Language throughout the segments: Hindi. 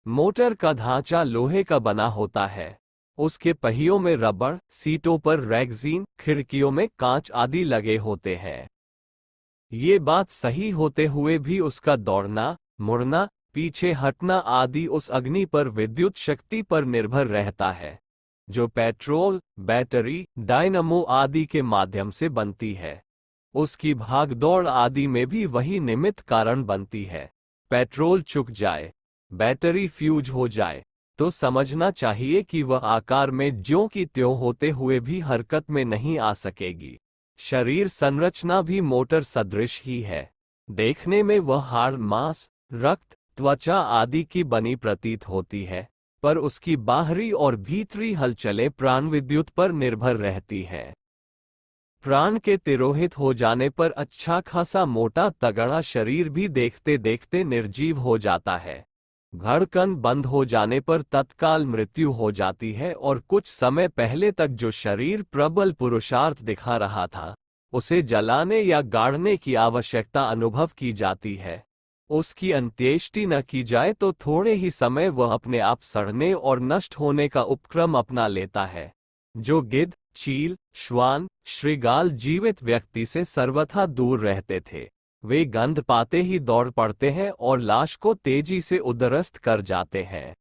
मोटर का ढांचा लोहे का बना होता है। उसके पहियों में रबड़, सीटों पर रेगजीन, खिड़कियों में कांच आदि लगे होते हैं। ये बात सही होते हुए भी उसका दौड़ना, मुड़ना, पीछे हटना आदि उस अग्नि पर विद्युत शक्ति पर निर्भर रहता है, जो पेट्रोल, बैटरी, डायनमो आदि के माध्यम से बनती है। उसकी भागदौड़ आदि में भी वही निमित्त कारण बनती है। पेट्रोल चुक जाए, बैटरी फ्यूज हो जाए, तो समझना चाहिए कि वह आकार में ज्यों की त्यों होते हुए भी हरकत में नहीं आ सकेगी। शरीर संरचना भी मोटर सदृश ही है। देखने में वह हाड़, मांस, रक्त, त्वचा आदि की बनी प्रतीत होती है, पर उसकी बाहरी और भीतरी हलचलें प्राण विद्युत पर निर्भर रहती हैं। प्राण के तिरोहित हो जाने पर अच्छा खासा मोटा तगड़ा शरीर भी देखते देखते निर्जीव हो जाता है। धड़कन बंद हो जाने पर तत्काल मृत्यु हो जाती है और कुछ समय पहले तक जो शरीर प्रबल पुरुषार्थ दिखा रहा था, उसे जलाने या गाड़ने की आवश्यकता अनुभव की जाती है। उसकी अंत्येष्टि न की जाए तो थोड़े ही समय वह अपने आप सड़ने और नष्ट होने का उपक्रम अपना लेता है। जो गिद्ध, चील, श्वान, श्रृगाल जीवित व्यक्ति से सर्वथा दूर रहते थे, वे गंध पाते ही दौड़ पड़ते हैं और लाश को तेजी से उद्ध्वस्त कर जाते हैं।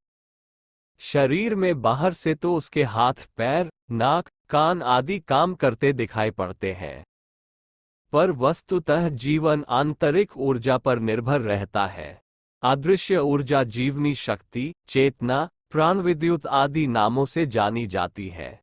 शरीर में बाहर से तो उसके हाथ, पैर, नाक, कान आदि काम करते दिखाई पड़ते हैं, पर वस्तुतः जीवन आंतरिक ऊर्जा पर निर्भर रहता है। अदृश्य ऊर्जा जीवनी शक्ति, चेतना, प्राण विद्युत आदि नामों से जानी जाती है।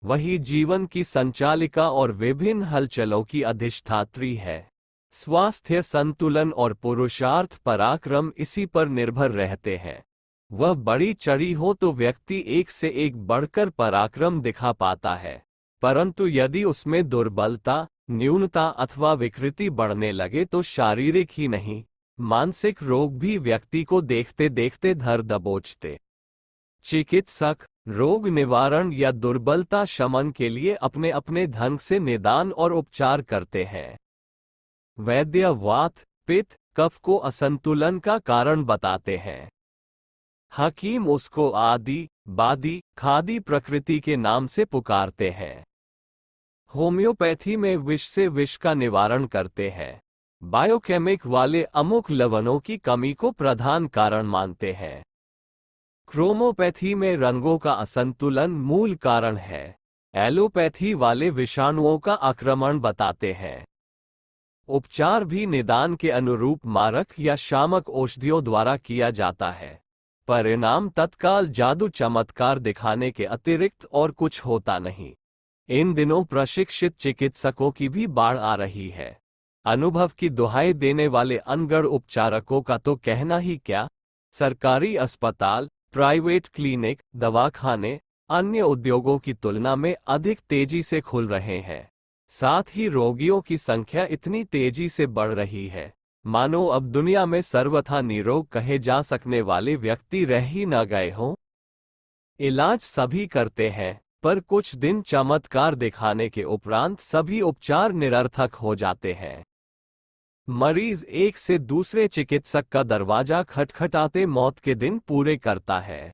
वही जीवन की संचालिका और विभिन्न हलचलों की अधिष्ठात्री है। स्वास्थ्य, संतुलन और पुरुषार्थ, पराक्रम इसी पर निर्भर रहते हैं। वह बड़ी चढ़ी हो तो व्यक्ति एक से एक बढ़कर पराक्रम दिखा पाता है, परंतु यदि उसमें दुर्बलता, न्यूनता अथवा विकृति बढ़ने लगे तो शारीरिक ही नहीं, मानसिक रोग भी व्यक्ति को देखते देखते धर दबोचते। चिकित्सक रोग निवारण या दुर्बलता शमन के लिए अपने अपने ढंग से निदान और उपचार करते हैं। वैद्य वात, पित्त, कफ को असंतुलन का कारण बताते हैं। हकीम उसको आदि, बादी, खादी प्रकृति के नाम से पुकारते हैं। होम्योपैथी में विष से विष का निवारण करते हैं। बायोकेमिक वाले अमुक लवणों की कमी को प्रधान कारण मानते हैं। क्रोमोपैथी में रंगों का असंतुलन मूल कारण है। एलोपैथी वाले विषाणुओं का आक्रमण बताते हैं। उपचार भी निदान के अनुरूप मारक या शामक औषधियों द्वारा किया जाता है। परिणाम तत्काल जादू चमत्कार दिखाने के अतिरिक्त और कुछ होता नहीं। इन दिनों प्रशिक्षित चिकित्सकों की भी बाढ़ आ रही है। अनुभव की दुहाई देने वाले अनगढ़ उपचारकों का तो कहना ही क्या। सरकारी अस्पताल, प्राइवेट क्लिनिक, दवाखाने अन्य उद्योगों की तुलना में अधिक तेजी से खुल रहे हैं। साथ ही रोगियों की संख्या इतनी तेजी से बढ़ रही है, मानो अब दुनिया में सर्वथा निरोग कहे जा सकने वाले व्यक्ति रह ही न गए हों। इलाज सभी करते हैं, पर कुछ दिन चमत्कार दिखाने के उपरांत सभी उपचार निरर्थक हो जाते हैं। मरीज एक से दूसरे चिकित्सक का दरवाजा खटखटाते मौत के दिन पूरे करता है।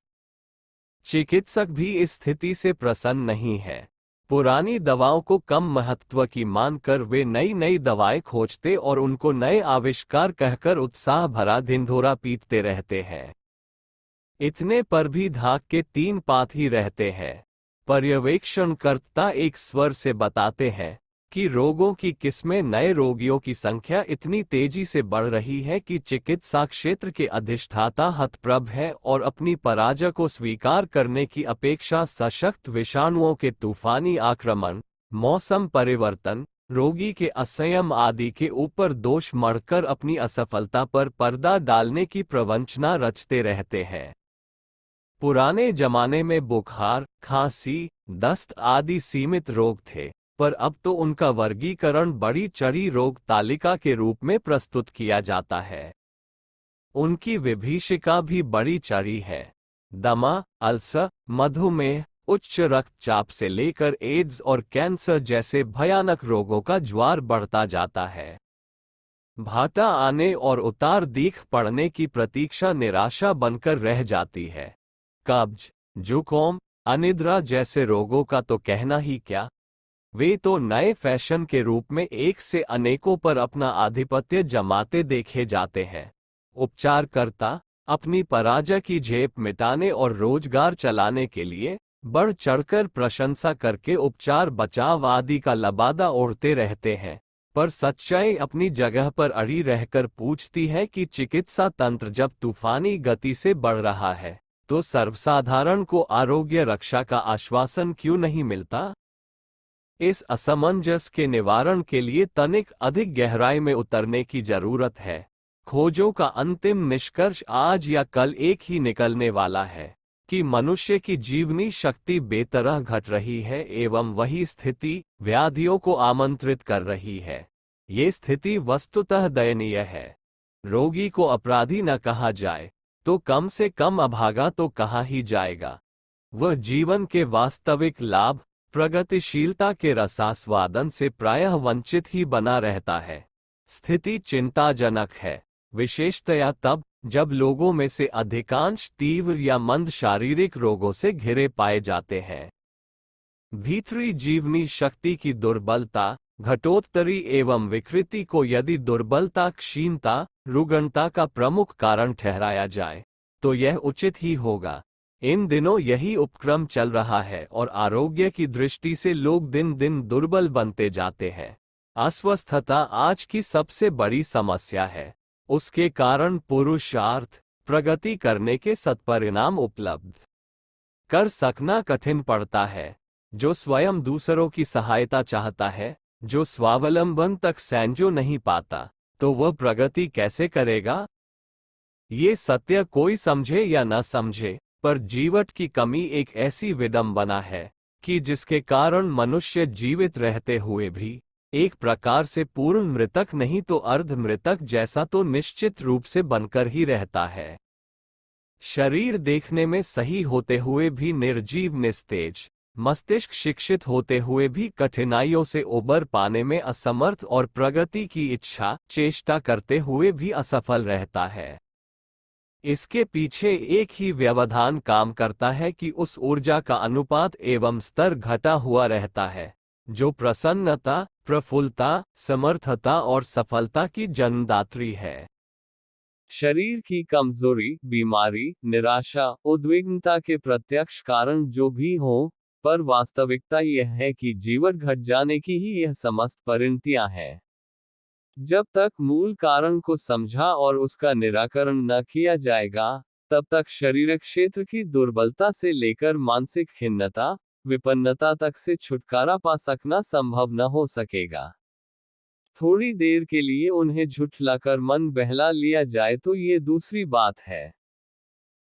चिकित्सक भी इस स्थिति से प्रसन्न नहीं है। पुरानी दवाओं को कम महत्व की मानकर वे नई नई दवाएं खोजते और उनको नए आविष्कार कहकर उत्साह भरा ढिंढोरा पीटते रहते हैं। इतने पर भी धाक के तीन पात ही रहते हैं। पर्यवेक्षणकर्ता एक स्वर से बताते हैं कि रोगों की किस्में, नए रोगियों की संख्या इतनी तेजी से बढ़ रही है कि चिकित्सा क्षेत्र के अधिष्ठाता हतप्रभ है और अपनी पराजय को स्वीकार करने की अपेक्षा सशक्त विषाणुओं के तूफानी आक्रमण, मौसम परिवर्तन, रोगी के असंयम आदि के ऊपर दोष मढ़कर अपनी असफलता पर पर्दा डालने की प्रवंचना रचते रहते हैं। पुराने जमाने में बुखार, खांसी, दस्त आदि सीमित रोग थे, पर अब तो उनका वर्गीकरण बड़ी चढ़ी रोग तालिका के रूप में प्रस्तुत किया जाता है। उनकी विभीषिका भी बड़ी चढ़ी है। दमा, अल्सर, मधुमेह, उच्च रक्तचाप से लेकर एड्स और कैंसर जैसे भयानक रोगों का ज्वार बढ़ता जाता है। भाटा आने और उतार दीख पड़ने की प्रतीक्षा निराशा बनकर रह जाती है। कब्ज, जुकाम, अनिद्रा जैसे रोगों का तो कहना ही क्या, वे तो नए फैशन के रूप में एक से अनेकों पर अपना आधिपत्य जमाते देखे जाते हैं। उपचारकर्ता अपनी पराजय की झेप मिटाने और रोजगार चलाने के लिए बढ़ चढ़कर प्रशंसा करके उपचार बचाव आदि का लबादा ओढ़ते रहते हैं, पर सच्चाई अपनी जगह पर अड़ी रहकर पूछती है कि चिकित्सा तंत्र जब तूफानी गति से बढ़ रहा है तो सर्वसाधारण को आरोग्य रक्षा का आश्वासन क्यों नहीं मिलता? इस असमंजस के निवारण के लिए तनिक अधिक गहराई में उतरने की जरूरत है। खोजों का अंतिम निष्कर्ष आज या कल एक ही निकलने वाला है कि मनुष्य की जीवनी शक्ति बेतरह घट रही है एवं वही स्थिति व्याधियों को आमंत्रित कर रही है। ये स्थिति वस्तुतः दयनीय है। रोगी को अपराधी न कहा जाए तो कम से कम अभागा तो कहा ही जाएगा। वह जीवन के वास्तविक लाभ प्रगतिशीलता के रसास्वादन से प्रायः वंचित ही बना रहता है। स्थिति चिंताजनक है, विशेषतया तब जब लोगों में से अधिकांश तीव्र या मंद शारीरिक रोगों से घिरे पाए जाते हैं। भीतरी जीवनी शक्ति की दुर्बलता, घटोत्तरी एवं विकृति को यदि दुर्बलता, क्षीणता, रुग्णता का प्रमुख कारण ठहराया जाए तो यह उचित ही होगा। इन दिनों यही उपक्रम चल रहा है और आरोग्य की दृष्टि से लोग दिन दिन दुर्बल बनते जाते हैं। अस्वस्थता आज की सबसे बड़ी समस्या है। उसके कारण पुरुषार्थ, प्रगति करने के सत्परिणाम उपलब्ध कर सकना कठिन पड़ता है। जो स्वयं दूसरों की सहायता चाहता है, जो स्वावलंबन तक संजो नहीं पाता, तो वह प्रगति कैसे करेगा? ये सत्य कोई समझे या न समझे, पर जीवट की कमी एक ऐसी विडंबना है कि जिसके कारण मनुष्य जीवित रहते हुए भी एक प्रकार से पूर्ण मृतक नहीं तो अर्ध मृतक जैसा तो निश्चित रूप से बनकर ही रहता है। शरीर देखने में सही होते हुए भी निर्जीव निस्तेज, मस्तिष्क शिक्षित होते हुए भी कठिनाइयों से उबर पाने में असमर्थ और प्रगति की इच्छा चेष्टा करते हुए भी असफल रहता है। इसके पीछे एक ही व्यवधान काम करता है कि उस ऊर्जा का अनुपात एवं स्तर घटा हुआ रहता है जो प्रसन्नता, प्रफुल्लता, समर्थता और सफलता की जन्मदात्री है। शरीर की कमजोरी, बीमारी, निराशा, उद्विग्नता के प्रत्यक्ष कारण जो भी हो, पर वास्तविकता यह है कि जीवन घट जाने की ही यह समस्त परिणतियां हैं। जब तक मूल कारण को समझा और उसका निराकरण न किया जाएगा, तब तक शरीर क्षेत्र की दुर्बलता से लेकर मानसिक खिन्नता, विपन्नता तक से छुटकारा पा सकना संभव न हो सकेगा। थोड़ी देर के लिए उन्हें झुठलाकर मन बहला लिया जाए तो ये दूसरी बात है।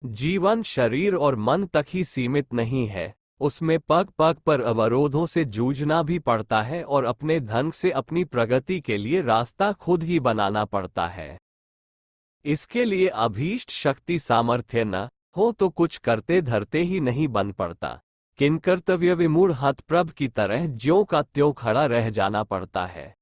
जीवन शरीर और मन तक ही सीमित नहीं है, उसमें पग पग पर अवरोधों से जूझना भी पड़ता है और अपने ढंग से अपनी प्रगति के लिए रास्ता खुद ही बनाना पड़ता है। इसके लिए अभीष्ट शक्ति सामर्थ्य न हो तो कुछ करते धरते ही नहीं बन पड़ता। किंकर्तव्य विमूढ़ हतप्रभ की तरह ज्यों का त्यों खड़ा रह जाना पड़ता है।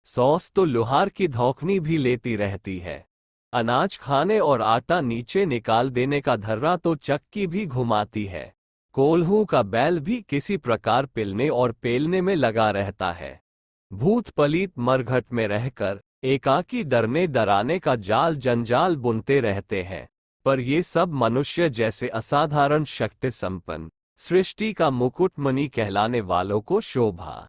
सॉस तो लोहार की धौखनी भी लेती रहती है। अनाज खाने और आटा नीचे निकाल देने का धर्रा तो चक्की भी घुमाती है। कोल्हू का बैल भी किसी प्रकार पिलने और पेलने में लगा रहता है। भूत पलीत मरघट में रहकर एकाकी डरने डराने का जाल जंजाल बुनते रहते हैं, पर ये सब मनुष्य जैसे असाधारण शक्ति संपन्न सृष्टि का मुकुटमणि कहलाने वालों को शोभा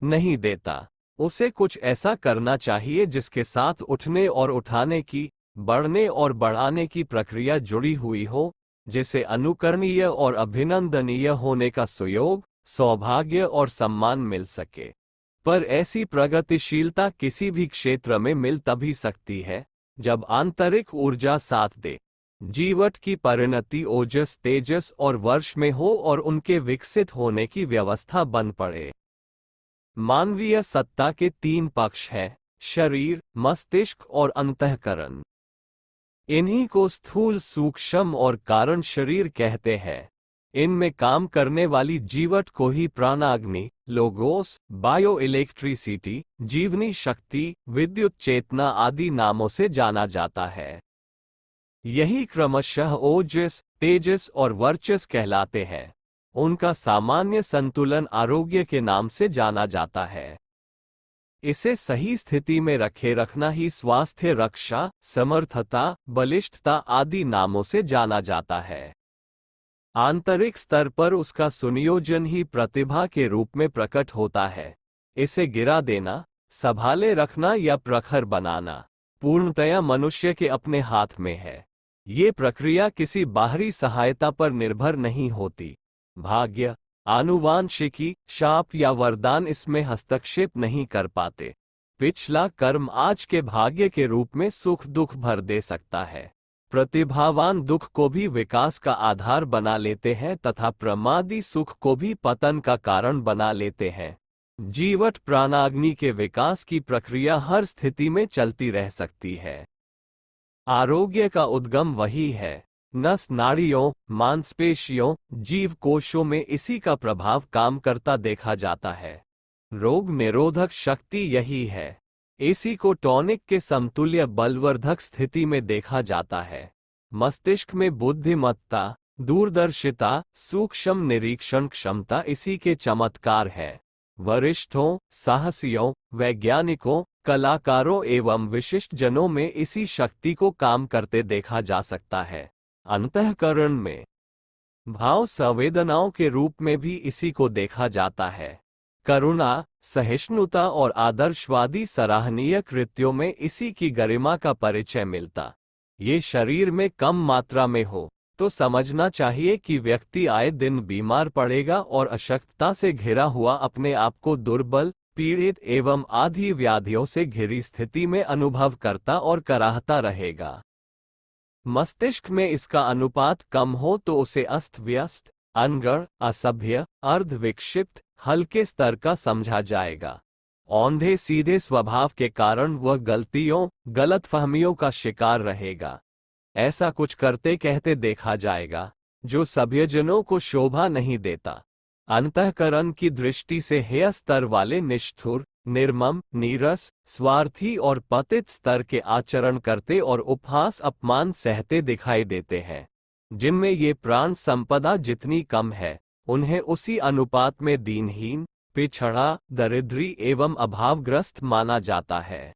नहीं देता। उसे कुछ ऐसा करना चाहिए जिसके साथ उठने और उठाने की, बढ़ने और बढ़ाने की प्रक्रिया जुड़ी हुई हो, जिसे अनुकरणीय और अभिनंदनीय होने का सुयोग, सौभाग्य और सम्मान मिल सके। पर ऐसी प्रगतिशीलता किसी भी क्षेत्र में मिल तभी सकती है जब आंतरिक ऊर्जा साथ दे, जीवट की परिणति ओजस, तेजस और वर्ष में हो और उनके विकसित होने की व्यवस्था बन पड़े। मानवीय सत्ता के तीन पक्ष हैं: शरीर, मस्तिष्क और अंतःकरण। इन्हीं को स्थूल, सूक्ष्म और कारण शरीर कहते हैं। इनमें काम करने वाली जीवट को ही प्राणाग्नि, लोगोस, बायो इलेक्ट्रिसिटी, जीवनी शक्ति, विद्युत चेतना आदि नामों से जाना जाता है। यही क्रमशः ओजस, तेजस और वर्चस कहलाते हैं। उनका सामान्य संतुलन आरोग्य के नाम से जाना जाता है। इसे सही स्थिति में रखे रखना ही स्वास्थ्य रक्षा, समर्थता, बलिष्ठता आदि नामों से जाना जाता है। आंतरिक स्तर पर उसका सुनियोजन ही प्रतिभा के रूप में प्रकट होता है। इसे गिरा देना, संभाले रखना या प्रखर बनाना पूर्णतया मनुष्य के अपने हाथ में है। ये प्रक्रिया किसी बाहरी सहायता पर निर्भर नहीं होती। भाग्य, आनुवांशिकी, शाप या वरदान इसमें हस्तक्षेप नहीं कर पाते। पिछला कर्म आज के भाग्य के रूप में सुख दुख भर दे सकता है। प्रतिभावान दुख को भी विकास का आधार बना लेते हैं तथा प्रमादी सुख को भी पतन का कारण बना लेते हैं। जीवट प्राणाग्नि के विकास की प्रक्रिया हर स्थिति में चलती रह सकती है। आरोग्य का उद्गम वही है। नस नाड़ियों, मांसपेशियों, जीव कोशों में इसी का प्रभाव काम करता देखा जाता है। रोग निरोधक शक्ति यही है। इसी को टॉनिक के समतुल्य बलवर्धक स्थिति में देखा जाता है। मस्तिष्क में बुद्धिमत्ता, दूरदर्शिता, सूक्ष्म निरीक्षण क्षमता इसी के चमत्कार है। वरिष्ठों, साहसियों, वैज्ञानिकों, कलाकारों एवं विशिष्ट जनों में इसी शक्ति को काम करते देखा जा सकता है। अंतःकरण में भाव संवेदनाओं के रूप में भी इसी को देखा जाता है। करुणा, सहिष्णुता और आदर्शवादी सराहनीय कृत्यों में इसी की गरिमा का परिचय मिलता। ये शरीर में कम मात्रा में हो तो समझना चाहिए कि व्यक्ति आए दिन बीमार पड़ेगा और अशक्तता से घिरा हुआ अपने आप को दुर्बल, पीड़ित एवं आदि व्याधियों से घिरी स्थिति में अनुभव करता और कराहता रहेगा। मस्तिष्क में इसका अनुपात कम हो तो उसे अस्त व्यस्त, अनगढ़, असभ्य, अर्धविक्षिप्त, हल्के स्तर का समझा जाएगा। औंधे सीधे स्वभाव के कारण वह गलतियों, गलतफहमियों का शिकार रहेगा। ऐसा कुछ करते कहते देखा जाएगा जो सभ्यजनों को शोभा नहीं देता। अंतःकरण की दृष्टि से हेय स्तर वाले निष्ठुर, निर्मम, नीरस, स्वार्थी और पतित स्तर के आचरण करते और उपहास अपमान सहते दिखाई देते हैं। जिनमें ये प्राण संपदा जितनी कम है उन्हें उसी अनुपात में दीनहीन, पिछड़ा, दरिद्री एवं अभावग्रस्त माना जाता है।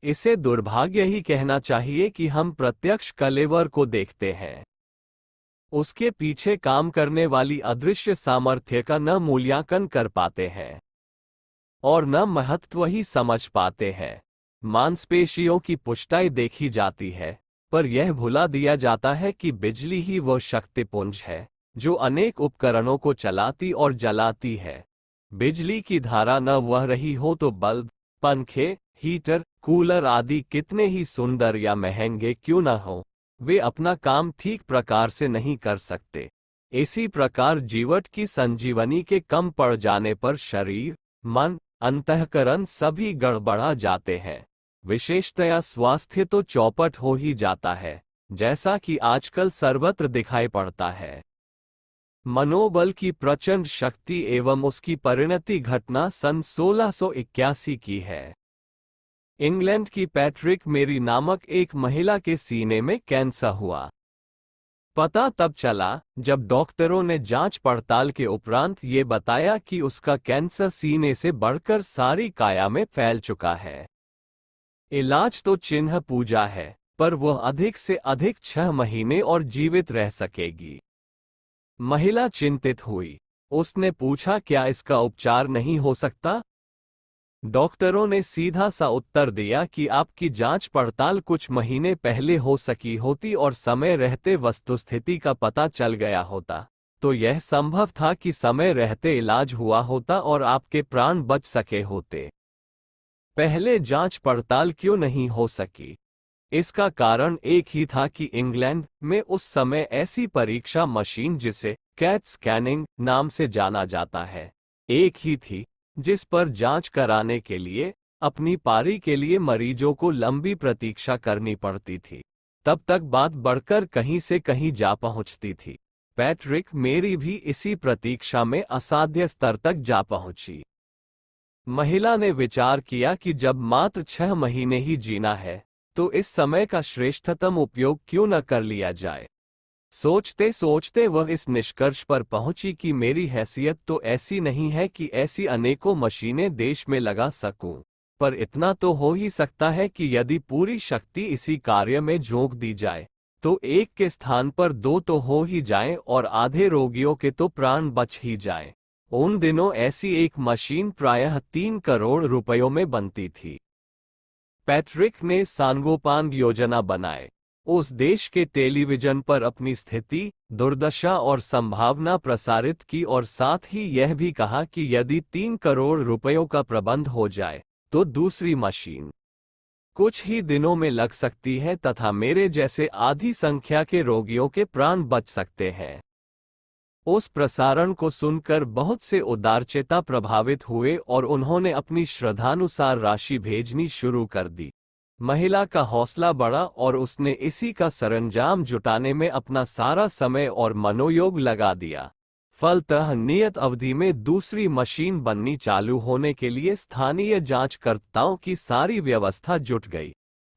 इसे दुर्भाग्य ही कहना चाहिए कि हम प्रत्यक्ष कलेवर को देखते हैं। उसके पीछे काम करने वाली अदृश्य सामर्थ्य का न मूल्यांकन कर पाते हैं और न महत्व ही समझ पाते हैं। मांसपेशियों की पुष्टाई देखी जाती है, पर यह भुला दिया जाता है कि बिजली ही वह शक्तिपुंज है जो अनेक उपकरणों को चलाती और जलाती है। बिजली की धारा न वह रही हो तो बल्ब, पंखे, हीटर, कूलर आदि कितने ही सुंदर या महंगे क्यों न हो, वे अपना काम ठीक प्रकार से नहीं कर सकते। इसी प्रकार जीवट की संजीवनी के कम पड़ जाने पर शरीर, मन, अंतःकरण सभी गड़बड़ा जाते हैं। विशेषतया स्वास्थ्य तो चौपट हो ही जाता है, जैसा कि आजकल सर्वत्र दिखाई पड़ता है। मनोबल की प्रचंड शक्ति एवं उसकी परिणति घटना सन 1681 की है। इंग्लैंड की पैट्रिक मेरी नामक एक महिला के सीने में कैंसर हुआ। पता तब चला जब डॉक्टरों ने जांच पड़ताल के उपरांत ये बताया कि उसका कैंसर सीने से बढ़कर सारी काया में फैल चुका है। इलाज तो चिन्ह पूजा है, पर वह अधिक से अधिक 6 महीने और जीवित रह सकेगी। महिला चिंतित हुई। उसने पूछा, क्या इसका उपचार नहीं हो सकता? डॉक्टरों ने सीधा सा उत्तर दिया कि आपकी जांच पड़ताल कुछ महीने पहले हो सकी होती और समय रहते वस्तुस्थिति का पता चल गया होता, तो यह संभव था कि समय रहते इलाज हुआ होता और आपके प्राण बच सके होते। पहले जांच पड़ताल क्यों नहीं हो सकी? इसका कारण एक ही था कि इंग्लैंड में उस समय ऐसी परीक्षा मशीन, जिसे कैट स्कैनिंग नाम से जाना जाता है, एक ही थी जिस पर जांच कराने के लिए अपनी पारी के लिए मरीजों को लंबी प्रतीक्षा करनी पड़ती थी। तब तक बात बढ़कर कहीं से कहीं जा पहुंचती थी। पैट्रिक मेरी भी इसी प्रतीक्षा में असाध्य स्तर तक जा पहुंची। महिला ने विचार किया कि जब मात्र 6 महीने ही जीना है तो इस समय का श्रेष्ठतम उपयोग क्यों न कर लिया जाए। सोचते सोचते वह इस निष्कर्ष पर पहुंची कि मेरी हैसियत तो ऐसी नहीं है कि ऐसी अनेकों मशीनें देश में लगा सकूं, पर इतना तो हो ही सकता है कि यदि पूरी शक्ति इसी कार्य में झोंक दी जाए तो एक के स्थान पर 2 तो हो ही जाएं और आधे रोगियों के तो प्राण बच ही जाएं। उन दिनों ऐसी एक मशीन प्रायः 3 करोड़ रुपयों में बनती थी। पैट्रिक ने सांगोपांग योजना बनाए, उस देश के टेलीविजन पर अपनी स्थिति, दुर्दशा और संभावना प्रसारित की और साथ ही यह भी कहा कि यदि 3 करोड़ रुपयों का प्रबंध हो जाए तो दूसरी मशीन कुछ ही दिनों में लग सकती है तथा मेरे जैसे आधी संख्या के रोगियों के प्राण बच सकते हैं। उस प्रसारण को सुनकर बहुत से उदारचेता प्रभावित हुए और उन्होंने अपनी श्रद्धानुसार राशि भेजनी शुरू कर दी। महिला का हौसला बढ़ा और उसने इसी का सरंजाम जुटाने में अपना सारा समय और मनोयोग लगा दिया। फलतः नियत अवधि में दूसरी मशीन बननी चालू होने के लिए स्थानीय जांचकर्ताओं की सारी व्यवस्था जुट गई।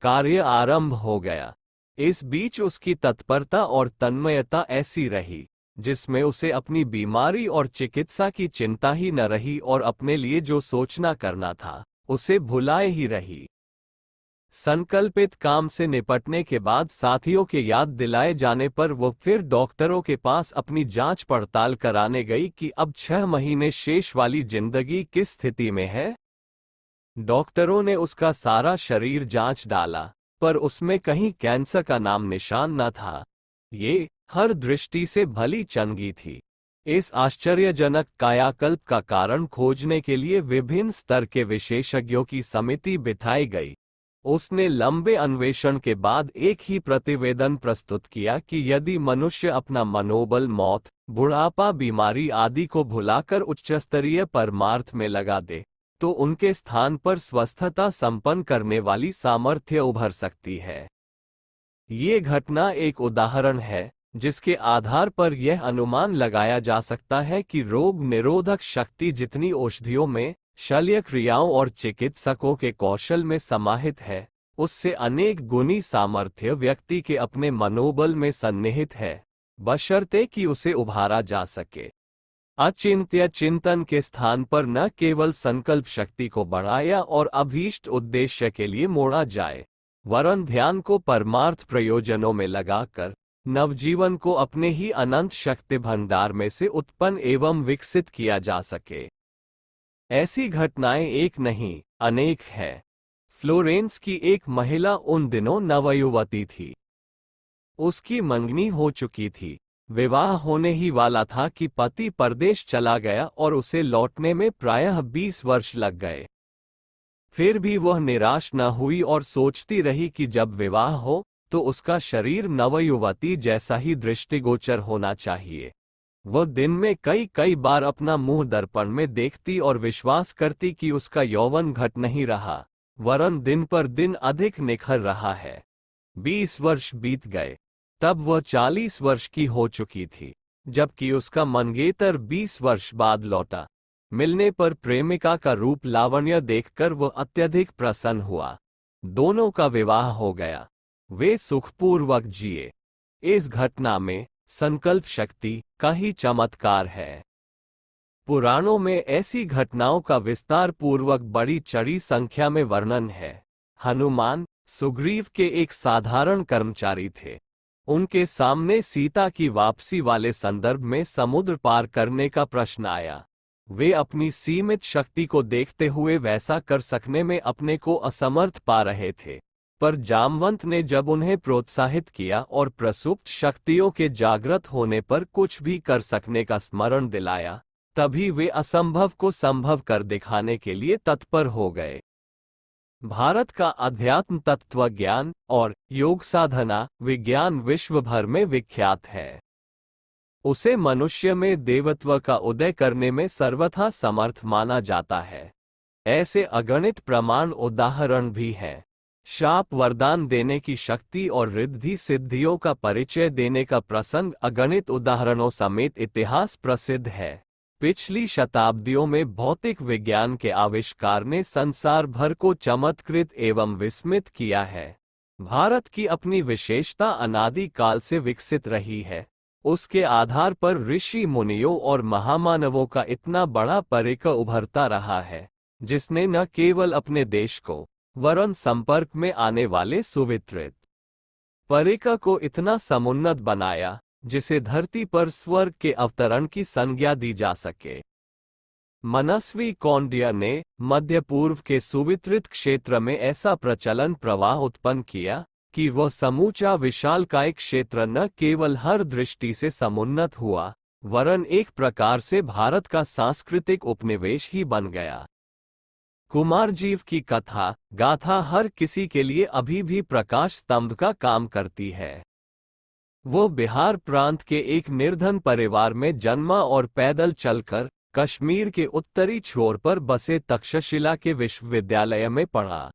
कार्य आरंभ हो गया। इस बीच उसकी तत्परता और तन्मयता ऐसी रही जिसमें उसे अपनी बीमारी और चिकित्सा की चिंता ही न रही और अपने लिए जो सोचना करना था उसे भुलाए ही रही। संकल्पित काम से निपटने के बाद साथियों के याद दिलाए जाने पर वो फिर डॉक्टरों के पास अपनी जांच पड़ताल कराने गई कि अब 6 महीने शेष वाली जिंदगी किस स्थिति में है। डॉक्टरों ने उसका सारा शरीर जांच डाला पर उसमें कहीं कैंसर का नाम निशान न था। ये हर दृष्टि से भली चंगी थी। इस आश्चर्यजनक कायाकल्प का कारण खोजने के लिए विभिन्न स्तर के विशेषज्ञों की समिति बिठाई गई। उसने लंबे अन्वेषण के बाद एक ही प्रतिवेदन प्रस्तुत किया कि यदि मनुष्य अपना मनोबल मौत, बुढ़ापा, बीमारी आदि को भुलाकर उच्चस्तरीय परमार्थ में लगा दे तो उनके स्थान पर स्वस्थता संपन्न करने वाली सामर्थ्य उभर सकती है। ये घटना एक उदाहरण है जिसके आधार पर यह अनुमान लगाया जा सकता है कि रोग निरोधक शक्ति जितनी औषधियों में, शल्य क्रियाओं और चिकित्सकों के कौशल में समाहित है, उससे अनेक गुनी सामर्थ्य व्यक्ति के अपने मनोबल में सन्निहित है, बशर्ते कि उसे उभारा जा सके। अचिंत्य चिंतन के स्थान पर न केवल संकल्प शक्ति को बढ़ाया और अभीष्ट उद्देश्य के लिए मोड़ा जाए, वरन ध्यान को परमार्थ प्रयोजनों में लगाकर नवजीवन को अपने ही अनंत शक्ति भंडार में से उत्पन्न एवं विकसित किया जा सके। ऐसी घटनाएं एक नहीं, अनेक है। फ्लोरेंस की एक महिला उन दिनों नवयुवती थी। उसकी मंगनी हो चुकी थी, विवाह होने ही वाला था कि पति परदेश चला गया और उसे लौटने में प्रायः 20 वर्ष लग गए। फिर भी वह निराश न हुई और सोचती रही कि जब विवाह हो तो उसका शरीर नवयुवती जैसा ही दृष्टिगोचर होना चाहिए। वह दिन में कई कई बार अपना मुंह दर्पण में देखती और विश्वास करती कि उसका यौवन घट नहीं रहा, वरन दिन पर दिन अधिक निखर रहा है। 20 वर्ष बीत गए, तब वह 40 वर्ष की हो चुकी थी, जबकि उसका मंगेतर 20 वर्ष बाद लौटा। मिलने पर प्रेमिका का रूप लावण्य देखकर वह अत्यधिक प्रसन्न हुआ। दोनों का विवाह हो गया, वे सुखपूर्वक जिए। इस घटना में संकल्प शक्ति का ही चमत्कार है। पुराणों में ऐसी घटनाओं का विस्तार पूर्वक बड़ी चढ़ी संख्या में वर्णन है। हनुमान सुग्रीव के एक साधारण कर्मचारी थे। उनके सामने सीता की वापसी वाले संदर्भ में समुद्र पार करने का प्रश्न आया। वे अपनी सीमित शक्ति को देखते हुए वैसा कर सकने में अपने को असमर्थ पा रहे थे, पर जामवंत ने जब उन्हें प्रोत्साहित किया और प्रसुप्त शक्तियों के जागृत होने पर कुछ भी कर सकने का स्मरण दिलाया, तभी वे असंभव को संभव कर दिखाने के लिए तत्पर हो गए। भारत का अध्यात्म तत्व ज्ञान और योग साधना विज्ञान विश्व भर में विख्यात है। उसे मनुष्य में देवत्व का उदय करने में सर्वथा समर्थ माना जाता है। ऐसे अगणित प्रमाण उदाहरण भी हैं। शाप वरदान देने की शक्ति और रिद्धि सिद्धियों का परिचय देने का प्रसंग अगणित उदाहरणों समेत इतिहास प्रसिद्ध है। पिछली शताब्दियों में भौतिक विज्ञान के आविष्कार ने संसार भर को चमत्कृत एवं विस्मित किया है। भारत की अपनी विशेषता अनादि काल से विकसित रही है। उसके आधार पर ऋषि मुनियों और महामानवों का इतना बड़ा परिकर उभरता रहा है, जिसने न केवल अपने देश को वरन संपर्क में आने वाले सुवितरित परिकर को इतना समुन्नत बनाया जिसे धरती पर स्वर्ग के अवतरण की संज्ञा दी जा सके। मनस्वी कौंडिन्य ने मध्य पूर्व के सुवितरित क्षेत्र में ऐसा प्रचलन प्रवाह उत्पन्न किया कि वह समूचा विशालकाय क्षेत्र न केवल हर दृष्टि से समुन्नत हुआ, वरन एक प्रकार से भारत का सांस्कृतिक उपनिवेश ही बन गया। कुमारजीव की कथा गाथा हर किसी के लिए अभी भी प्रकाश स्तंभ का काम करती है। वो बिहार प्रांत के एक निर्धन परिवार में जन्मा और पैदल चलकर कश्मीर के उत्तरी छोर पर बसे तक्षशिला के विश्वविद्यालय में पढ़ा।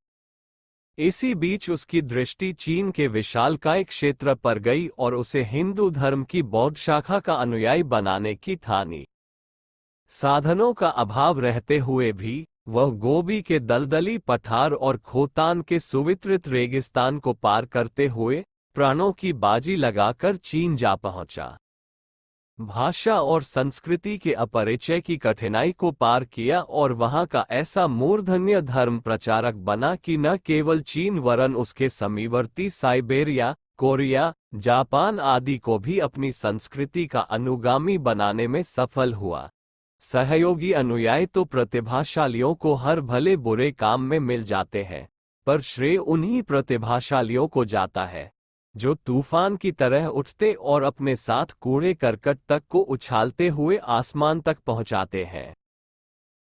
इसी बीच उसकी दृष्टि चीन के विशालकाय क्षेत्र पर गई और उसे हिंदू धर्म की बौद्ध शाखा का अनुयायी बनाने की ठानी। साधनों का अभाव रहते हुए भी वह गोबी के दलदली पठार और खोतान के सुवितरित रेगिस्तान को पार करते हुए प्राणों की बाजी लगाकर चीन जा पहुंचा। भाषा और संस्कृति के अपरिचय की कठिनाई को पार किया और वहां का ऐसा मूर्धन्य धर्म प्रचारक बना कि न केवल चीन वरन उसके समीवर्ती साइबेरिया, कोरिया, जापान आदि को भी अपनी संस्कृति का अनुगामी बनाने में सफल हुआ। सहयोगी अनुयायी तो प्रतिभाशालियों को हर भले बुरे काम में मिल जाते हैं, पर श्रेय उन्हीं प्रतिभाशालियों को जाता है जो तूफान की तरह उठते और अपने साथ कूड़े करकट तक को उछालते हुए आसमान तक पहुंचाते हैं।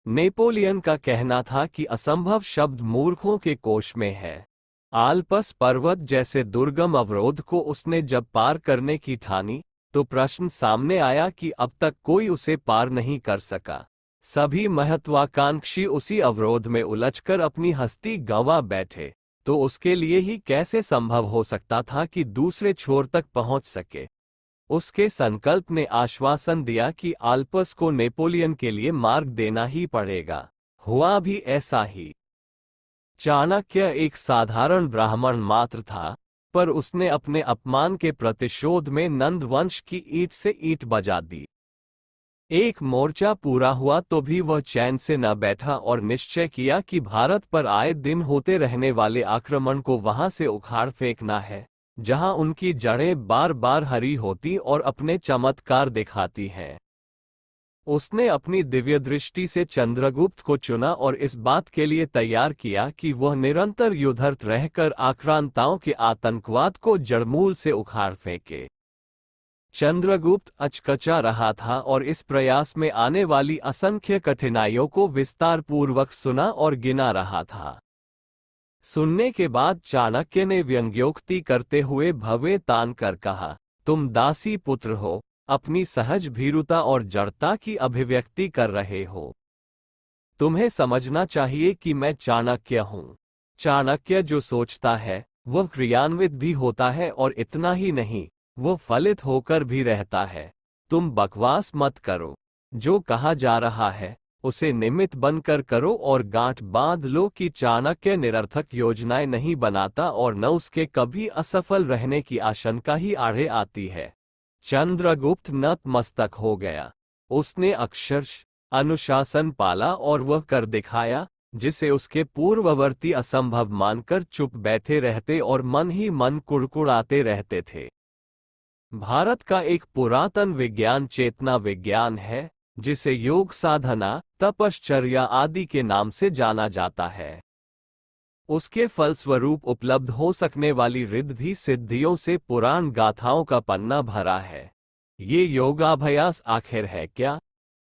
नेपोलियन का कहना था कि असंभव शब्द मूर्खों के कोश में है। आल्पस पर्वत जैसे दुर्गम अवरोध को उसने जब पार करने की ठानी तो प्रश्न सामने आया कि अब तक कोई उसे पार नहीं कर सका। सभी महत्वाकांक्षी उसी अवरोध में उलझकर अपनी हस्ती गंवा बैठे, तो उसके लिए ही कैसे संभव हो सकता था कि दूसरे छोर तक पहुंच सके। उसके संकल्प ने आश्वासन दिया कि आल्पस को नेपोलियन के लिए मार्ग देना ही पड़ेगा। हुआ भी ऐसा ही। चाणक्य एक साधारण ब्राह्मण मात्र था, पर उसने अपने अपमान के प्रतिशोध में नंद वंश की ईंट से ईंट बजा दी। एक मोर्चा पूरा हुआ तो भी वह चैन से न बैठा और निश्चय किया कि भारत पर आए दिन होते रहने वाले आक्रमण को वहां से उखाड़ फेंकना है, जहां उनकी जड़ें बार बार हरी होती और अपने चमत्कार दिखाती हैं। उसने अपनी दिव्य दृष्टि से चंद्रगुप्त को चुना और इस बात के लिए तैयार किया कि वह निरंतर युद्धरत रहकर आक्रांताओं के आतंकवाद को जड़मूल से उखाड़ फेंके। चंद्रगुप्त अचकचा रहा था और इस प्रयास में आने वाली असंख्य कठिनाइयों को विस्तारपूर्वक सुना और गिना रहा था। सुनने के बाद चाणक्य ने व्यंग्योक्ति करते हुए भव्य तान कर कहा, तुम दासी पुत्र हो, अपनी सहज भीरुता और जड़ता की अभिव्यक्ति कर रहे हो। तुम्हें समझना चाहिए कि मैं चाणक्य हूं। चाणक्य जो सोचता है वह क्रियान्वित भी होता है, और इतना ही नहीं, वो फलित होकर भी रहता है। तुम बकवास मत करो। जो कहा जा रहा है उसे निमित्त बनकर करो और गांठ बांध लो कि चाणक्य निरर्थक योजनाएं नहीं बनाता और न उसके कभी असफल रहने की आशंका ही आड़े आती है। चंद्रगुप्त नतमस्तक हो गया। उसने अक्षरश अनुशासन पाला और वह कर दिखाया जिसे उसके पूर्ववर्ती असंभव मानकर चुप बैठे रहते और मन ही मन कुड़कुड़ाते रहते थे। भारत का एक पुरातन विज्ञान चेतना विज्ञान है, जिसे योग साधना, तपश्चर्या आदि के नाम से जाना जाता है। उसके फलस्वरूप उपलब्ध हो सकने वाली रिद्धि सिद्धियों से पुराण गाथाओं का पन्ना भरा है। ये योगाभ्यास आखिर है क्या?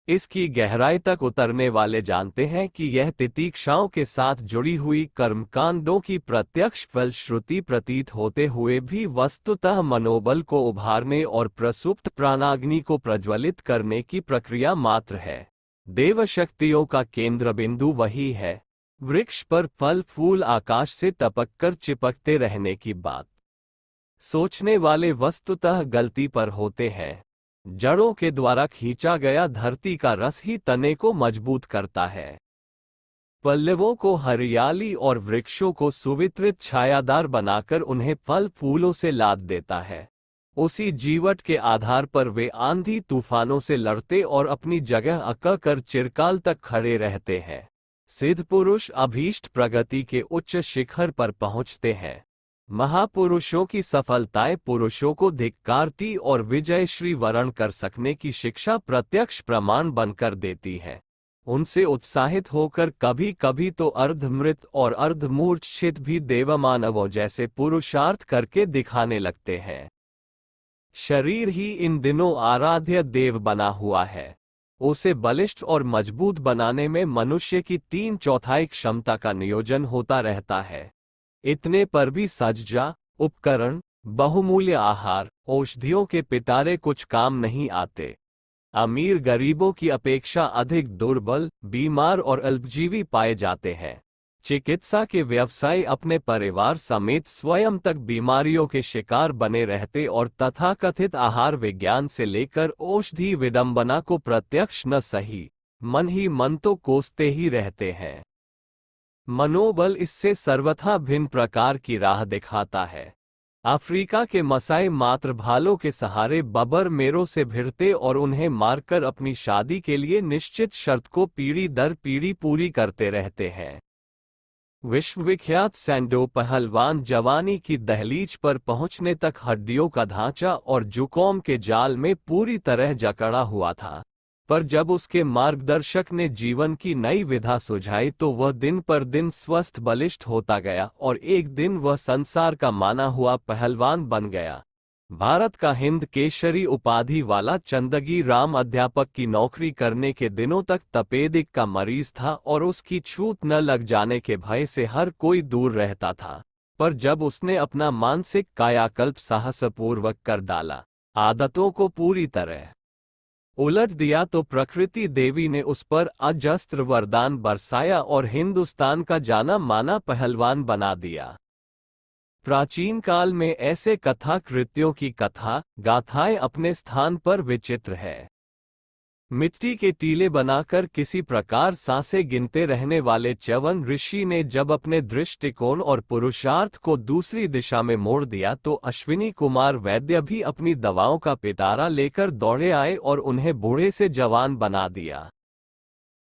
इसकी गहराई तक उतरने वाले जानते हैं कि यह तितीक्षाओं के साथ जुड़ी हुई कर्मकांडों की प्रत्यक्ष फलश्रुति प्रतीत होते हुए भी वस्तुतः मनोबल को उभारने और प्रसुप्त प्राणाग्नि को प्रज्वलित करने की प्रक्रिया मात्र है। देवशक्तियों का केंद्र बिंदु वही है। वृक्ष पर फल फूल आकाश से टपक कर चिपकते रहने की बात सोचने वाले वस्तुतः गलती पर होते हैं। जड़ों के द्वारा खींचा गया धरती का रस ही तने को मजबूत करता है, पल्लवों को हरियाली और वृक्षों को सुवितरित छायादार बनाकर उन्हें फल फूलों से लाद देता है। उसी जीवट के आधार पर वे आंधी तूफानों से लड़ते और अपनी जगह अकड़ कर चिरकाल तक खड़े रहते हैं। सिद्ध पुरुष अभीष्ट प्रगति के उच्च शिखर पर पहुंचते हैं। महापुरुषों की सफलताएं पुरुषों को धिक्कारती और विजयश्री वर्ण कर सकने की शिक्षा प्रत्यक्ष प्रमाण बनकर देती है। उनसे उत्साहित होकर कभी कभी तो अर्धमृत और अर्धमूर्छित भी देवमानवों जैसे पुरुषार्थ करके दिखाने लगते हैं। शरीर ही इन दिनों आराध्य देव बना हुआ है। उसे बलिष्ठ और मजबूत बनाने में मनुष्य की 3/4 क्षमता का नियोजन होता रहता है। इतने पर भी सज्जा, उपकरण, बहुमूल्य आहार, औषधियों के पिटारे कुछ काम नहीं आते। अमीर गरीबों की अपेक्षा अधिक दुर्बल, बीमार और अल्पजीवी पाए जाते हैं। चिकित्सा के व्यवसायी अपने परिवार समेत स्वयं तक बीमारियों के शिकार बने रहते और तथाकथित आहार विज्ञान से लेकर औषधि विडंबना को प्रत्यक्ष न सही मन ही मन तो कोसते ही रहते हैं। मनोबल इससे सर्वथा भिन्न प्रकार की राह दिखाता है। अफ्रीका के मसाई मात्र भालों के सहारे बबर मेरों से भिड़ते और उन्हें मारकर अपनी शादी के लिए निश्चित शर्त को पीढ़ी दर पीढ़ी पूरी करते रहते हैं। विश्वविख्यात सैंडो पहलवान जवानी की दहलीज पर पहुंचने तक हड्डियों का ढांचा और जुकोम के जाल में पूरी तरह जकड़ा हुआ था, पर जब उसके मार्गदर्शक ने जीवन की नई विधा सुझाई तो वह दिन पर दिन स्वस्थ बलिष्ठ होता गया और एक दिन वह संसार का माना हुआ पहलवान बन गया। भारत का हिंद केशरी उपाधि वाला चंदगी राम अध्यापक की नौकरी करने के दिनों तक तपेदिक का मरीज था और उसकी छूत न लग जाने के भय से हर कोई दूर रहता था, पर जब उसने अपना मानसिक कायाकल्प साहसपूर्वक कर डाला, आदतों को पूरी तरह उलट दिया तो प्रकृति देवी ने उस पर अजस्त्र वरदान बरसाया और हिंदुस्तान का जाना माना पहलवान बना दिया। प्राचीन काल में ऐसे कथा कृत्यों की कथा गाथाएं अपने स्थान पर विचित्र है। मिट्टी के टीले बनाकर किसी प्रकार सांसें गिनते रहने वाले च्यवन ऋषि ने जब अपने दृष्टिकोण और पुरुषार्थ को दूसरी दिशा में मोड़ दिया तो अश्विनी कुमार वैद्य भी अपनी दवाओं का पिटारा लेकर दौड़े आए और उन्हें बूढ़े से जवान बना दिया।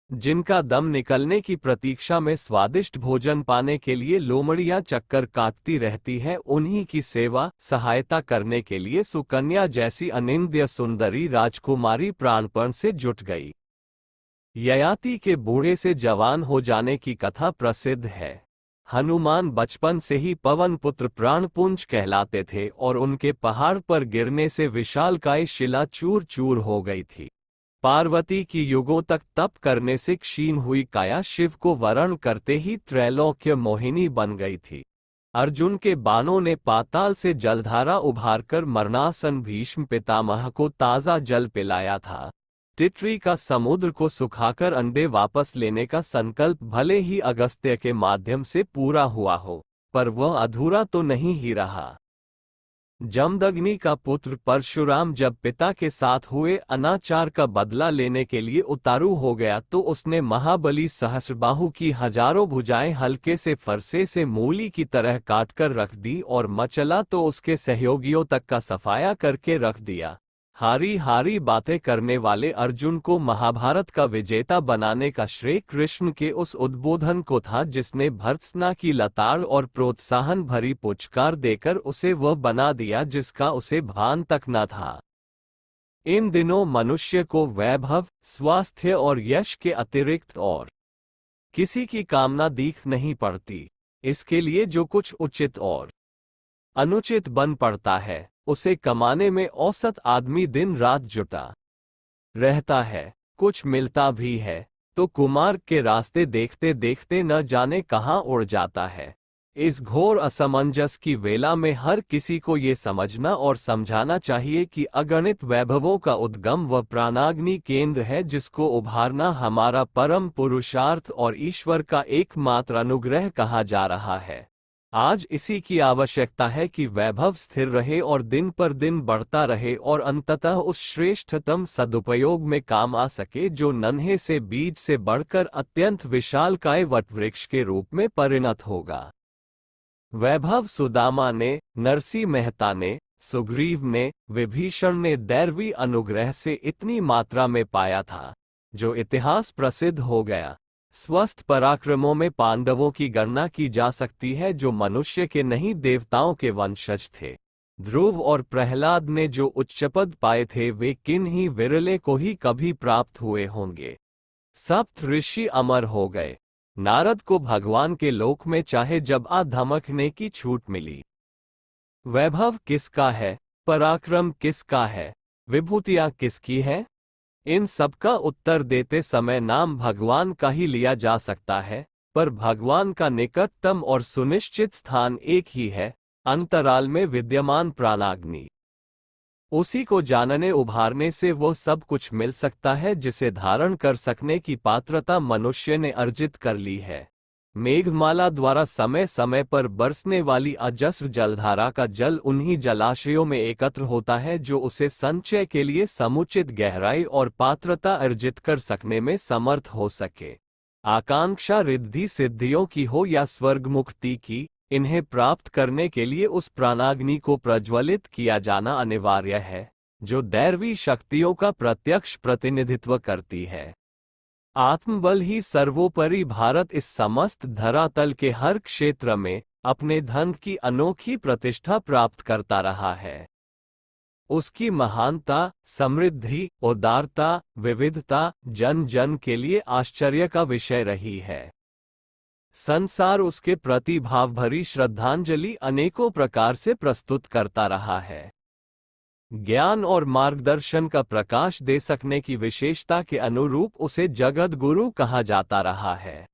जिनका दम निकलने की प्रतीक्षा में स्वादिष्ट भोजन पाने के लिए लोमड़ियां चक्कर काटती रहती हैं, उन्हीं की सेवा सहायता करने के लिए सुकन्या जैसी अनिंद्य सुंदरी राजकुमारी प्राणपण से जुट गई। ययाति के बूढ़े से जवान हो जाने की कथा प्रसिद्ध है। हनुमान बचपन से ही पवन पुत्र प्राणपुंज कहलाते थे और उनके पहाड़ पर गिरने से विशालकाय शिला चूर चूर हो गई थी। पार्वती की युगों तक तप करने से क्षीण हुई काया शिव को वरण करते ही त्रैलोक्य मोहिनी बन गई थी। अर्जुन के बाणों ने पाताल से जलधारा उभारकर मरणासन भीष्म पितामह को ताजा जल पिलाया था। टिटरी का समुद्र को सुखाकर अंडे वापस लेने का संकल्प भले ही अगस्त्य के माध्यम से पूरा हुआ हो, पर वह अधूरा तो नहीं ही रहा। जमदग्नि का पुत्र परशुराम जब पिता के साथ हुए अनाचार का बदला लेने के लिए उतारू हो गया तो उसने महाबली सहस्रबाहु की हजारों भुजाएं हल्के से फरसे से मूली की तरह काटकर रख दी और मचला तो उसके सहयोगियों तक का सफाया करके रख दिया। हारी हारी बातें करने वाले अर्जुन को महाभारत का विजेता बनाने का श्रेय कृष्ण के उस उद्बोधन को था जिसने भर्त्सना की लताड़ और प्रोत्साहन भरी पुचकार देकर उसे वह बना दिया जिसका उसे भान तक न था। इन दिनों मनुष्य को वैभव, स्वास्थ्य और यश के अतिरिक्त और किसी की कामना दीख नहीं पड़ती। इसके लिए जो कुछ उचित और अनुचित बन पड़ता है उसे कमाने में औसत आदमी दिन रात जुटा रहता है। कुछ मिलता भी है तो कुमार के रास्ते देखते देखते न जाने कहाँ उड़ जाता है। इस घोर असमंजस की वेला में हर किसी को ये समझना और समझाना चाहिए कि अगणित वैभवों का उद्गम व प्राणाग्नि केंद्र है, जिसको उभारना हमारा परम पुरुषार्थ और ईश्वर का एकमात्र अनुग्रह कहा जा रहा है। आज इसी की आवश्यकता है कि वैभव स्थिर रहे और दिन पर दिन बढ़ता रहे और अंततः उस श्रेष्ठतम सदुपयोग में काम आ सके जो नन्हे से बीज से बढ़कर अत्यंत विशालकाय वटवृक्ष के रूप में परिणत होगा। वैभव सुदामा ने, नरसी मेहता ने, सुग्रीव ने, विभीषण ने दैवी अनुग्रह से इतनी मात्रा में पाया था जो इतिहास प्रसिद्ध हो गया। स्वस्थ पराक्रमों में पांडवों की गणना की जा सकती है जो मनुष्य के नहीं देवताओं के वंशज थे। ध्रुव और प्रहलाद ने जो उच्चपद पाए थे वे किन ही विरले को ही कभी प्राप्त हुए होंगे। सप्त ऋषि अमर हो गए। नारद को भगवान के लोक में चाहे जब धमकने की छूट मिली। वैभव किसका है, पराक्रम किसका है, विभूतियां किसकी है? इन सबका उत्तर देते समय नाम भगवान का ही लिया जा सकता है, पर भगवान का निकटतम और सुनिश्चित स्थान एक ही है, अंतराल में विद्यमान प्राणाग्नि। उसी को जानने उभारने से वो सब कुछ मिल सकता है जिसे धारण कर सकने की पात्रता मनुष्य ने अर्जित कर ली है। मेघमाला द्वारा समय समय पर बरसने वाली अजस्र जलधारा का जल उन्हीं जलाशयों में एकत्र होता है जो उसे संचय के लिए समुचित गहराई और पात्रता अर्जित कर सकने में समर्थ हो सके। आकांक्षा रिद्धि सिद्धियों की हो या स्वर्ग मुक्ति की, इन्हें प्राप्त करने के लिए उस प्राणाग्नि को प्रज्वलित किया जाना अनिवार्य है जो दैवी शक्तियों का प्रत्यक्ष प्रतिनिधित्व करती है। आत्मबल ही सर्वोपरि भारत इस समस्त धरातल के हर क्षेत्र में अपने धन की अनोखी प्रतिष्ठा प्राप्त करता रहा है। उसकी महानता, समृद्धि, उदारता, विविधता जन जन के लिए आश्चर्य का विषय रही है। संसार उसके प्रति भाव भरी श्रद्धांजलि अनेकों प्रकार से प्रस्तुत करता रहा है। ज्ञान और मार्गदर्शन का प्रकाश दे सकने की विशेषता के अनुरूप उसे जगत गुरु कहा जाता रहा है।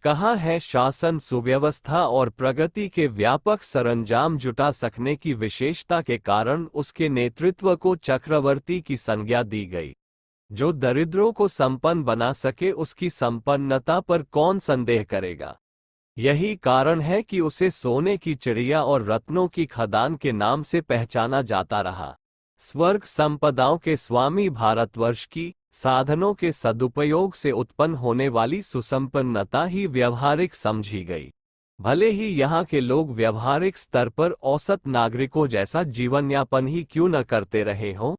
कहाँ है शासन, सुव्यवस्था और प्रगति के व्यापक सरंजाम जुटा सकने की विशेषता के कारण उसके नेतृत्व को चक्रवर्ती की संज्ञा दी गई। जो दरिद्रों को संपन्न बना सके उसकी संपन्नता पर कौन संदेह करेगा। यही कारण है कि उसे सोने की चिड़िया और रत्नों की खदान के नाम से पहचाना जाता रहा। स्वर्ग संपदाओं के स्वामी भारतवर्ष की साधनों के सदुपयोग से उत्पन्न होने वाली सुसंपन्नता ही व्यवहारिक समझी गई। भले ही यहाँ के लोग व्यवहारिक स्तर पर औसत नागरिकों जैसा जीवन यापन ही क्यों न करते रहे हों।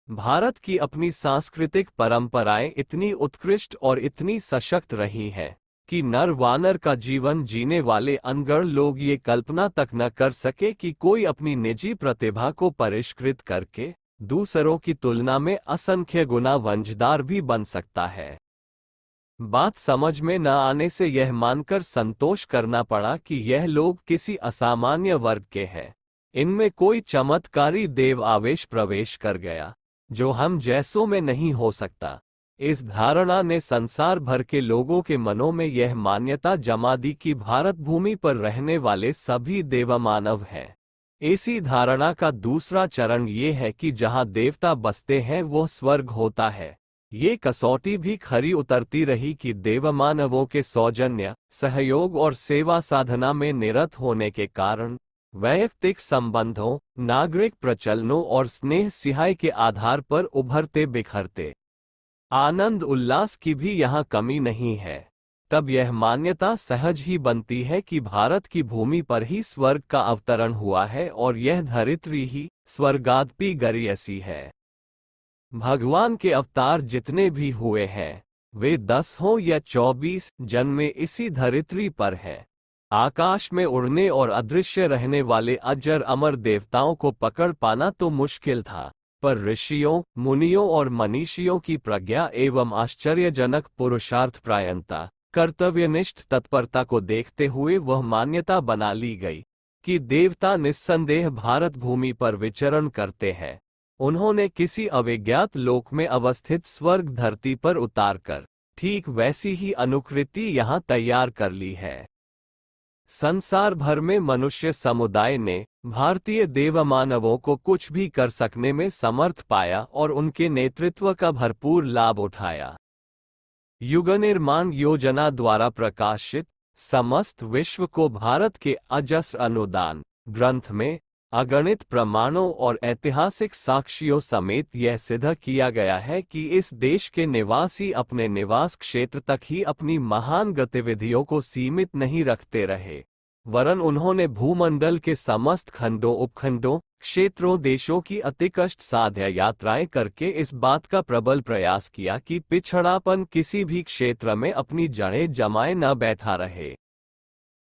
भारत की अपनी सांस्कृतिक परंपराएं इतनी उत्कृष्ट और इतनी सशक्त रही हैं कि नर वानर का जीवन जीने वाले अनगढ़ लोग ये कल्पना तक न कर सके कि कोई अपनी निजी प्रतिभा को परिष्कृत करके दूसरों की तुलना में असंख्य गुना वंशदार भी बन सकता है। बात समझ में न आने से यह मानकर संतोष करना पड़ा कि यह लोग किसी असामान्य वर्ग के हैं। इनमें कोई चमत्कारी देव आवेश प्रवेश कर गया जो हम जैसों में नहीं हो सकता। इस धारणा ने संसार भर के लोगों के मनों में यह मान्यता जमा दी कि भारत भूमि पर रहने वाले सभी देवमानव हैं। इसी धारणा का दूसरा चरण ये है कि जहाँ देवता बसते हैं वो स्वर्ग होता है। ये कसौटी भी खरी उतरती रही कि देवमानवों के सौजन्य, सहयोग और सेवा साधना में निरत होने के कारण वैयक्तिक संबंधों, नागरिक प्रचलनों और स्नेह सिहाई के आधार पर उभरते बिखरते आनंद उल्लास की भी यहाँ कमी नहीं है। तब यह मान्यता सहज ही बनती है कि भारत की भूमि पर ही स्वर्ग का अवतरण हुआ है और यह धरित्री ही स्वर्गादपि गरीयसी है। भगवान के अवतार जितने भी हुए हैं वे 10 हों या 24 जन्मे इसी धरित्री पर हैं। आकाश में उड़ने और अदृश्य रहने वाले अजर अमर देवताओं को पकड़ पाना तो मुश्किल था, पर ऋषियों, मुनियों और मनीषियों की प्रज्ञा एवं आश्चर्यजनक पुरुषार्थपरायणता, कर्तव्यनिष्ठ तत्परता को देखते हुए वह मान्यता बना ली गई कि देवता निस्संदेह भारत भूमि पर विचरण करते हैं। उन्होंने किसी अविज्ञात लोक में अवस्थित स्वर्ग धरती पर उतारकर ठीक वैसी ही अनुकृति यहाँ तैयार कर ली है। संसार भर में मनुष्य समुदाय ने भारतीय देवमानवों को कुछ भी कर सकने में समर्थ पाया और उनके नेतृत्व का भरपूर लाभ उठाया। युग निर्माण योजना द्वारा प्रकाशित समस्त विश्व को भारत के अजस्र अनुदान ग्रंथ में अगणित प्रमाणों और ऐतिहासिक साक्ष्यों समेत यह सिद्ध किया गया है कि इस देश के निवासी अपने निवास क्षेत्र तक ही अपनी महान गतिविधियों को सीमित नहीं रखते रहे, वरन उन्होंने भूमंडल के समस्त खंडों, उपखंडों, क्षेत्रों, देशों की अति कष्ट साध्य यात्राएं करके इस बात का प्रबल प्रयास किया कि पिछड़ापन किसी भी क्षेत्र में अपनी जड़ें जमाए न बैठा रहे।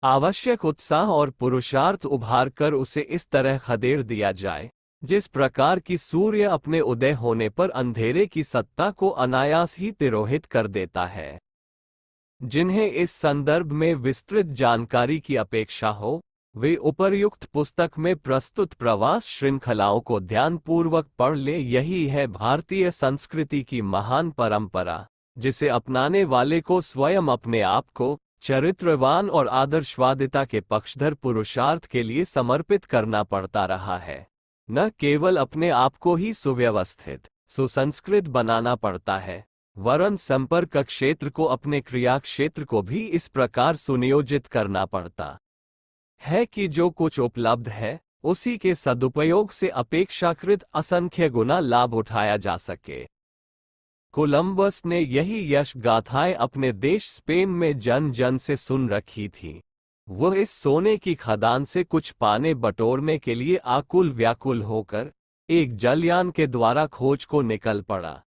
आवश्यक उत्साह और पुरुषार्थ उभार कर उसे इस तरह खदेड़ दिया जाए जिस प्रकार की सूर्य अपने उदय होने पर अंधेरे की सत्ता को अनायास ही तिरोहित कर देता है। जिन्हें इस संदर्भ में विस्तृत जानकारी की अपेक्षा हो, वे उपर्युक्त पुस्तक में प्रस्तुत प्रवास श्रृंखलाओं को ध्यानपूर्वक पढ़ ले। यही है भारतीय संस्कृति की महान परंपरा, जिसे अपनाने वाले को स्वयं अपने आप को चरित्रवान और आदर्शवादिता के पक्षधर पुरुषार्थ के लिए समर्पित करना पड़ता रहा है। न केवल अपने आप को ही सुव्यवस्थित, सुसंस्कृत बनाना पड़ता है, वरन संपर्क क्षेत्र को, अपने क्रिया क्षेत्र को भी इस प्रकार सुनियोजित करना पड़ता है कि जो कुछ उपलब्ध है उसी के सदुपयोग से अपेक्षाकृत असंख्य गुना लाभ उठाया जा सके। कोलंबस ने यही यश गाथाएं अपने देश स्पेन में जन जन से सुन रखी थी। वह इस सोने की खदान से कुछ पाने बटोरने के लिए आकुल व्याकुल होकर एक जलयान के द्वारा खोज को निकल पड़ा।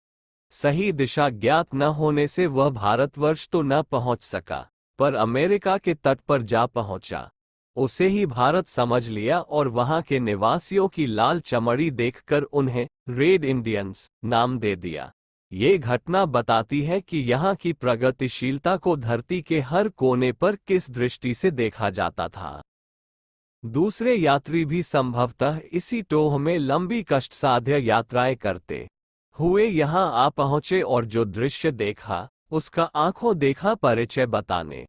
सही दिशा ज्ञात न होने से वह भारतवर्ष तो न पहुंच सका, पर अमेरिका के तट पर जा पहुंचा। उसे ही भारत समझ लिया और वहां के निवासियों की लाल चमड़ी देखकर उन्हें रेड इंडियंस नाम दे दिया। ये घटना बताती है कि यहाँ की प्रगतिशीलता को धरती के हर कोने पर किस दृष्टि से देखा जाता था। दूसरे यात्री भी संभवतः इसी टोह में लंबी कष्टसाध्य यात्राएं करते हुए यहाँ आ पहुंचे और जो दृश्य देखा उसका आंखों देखा परिचय बताने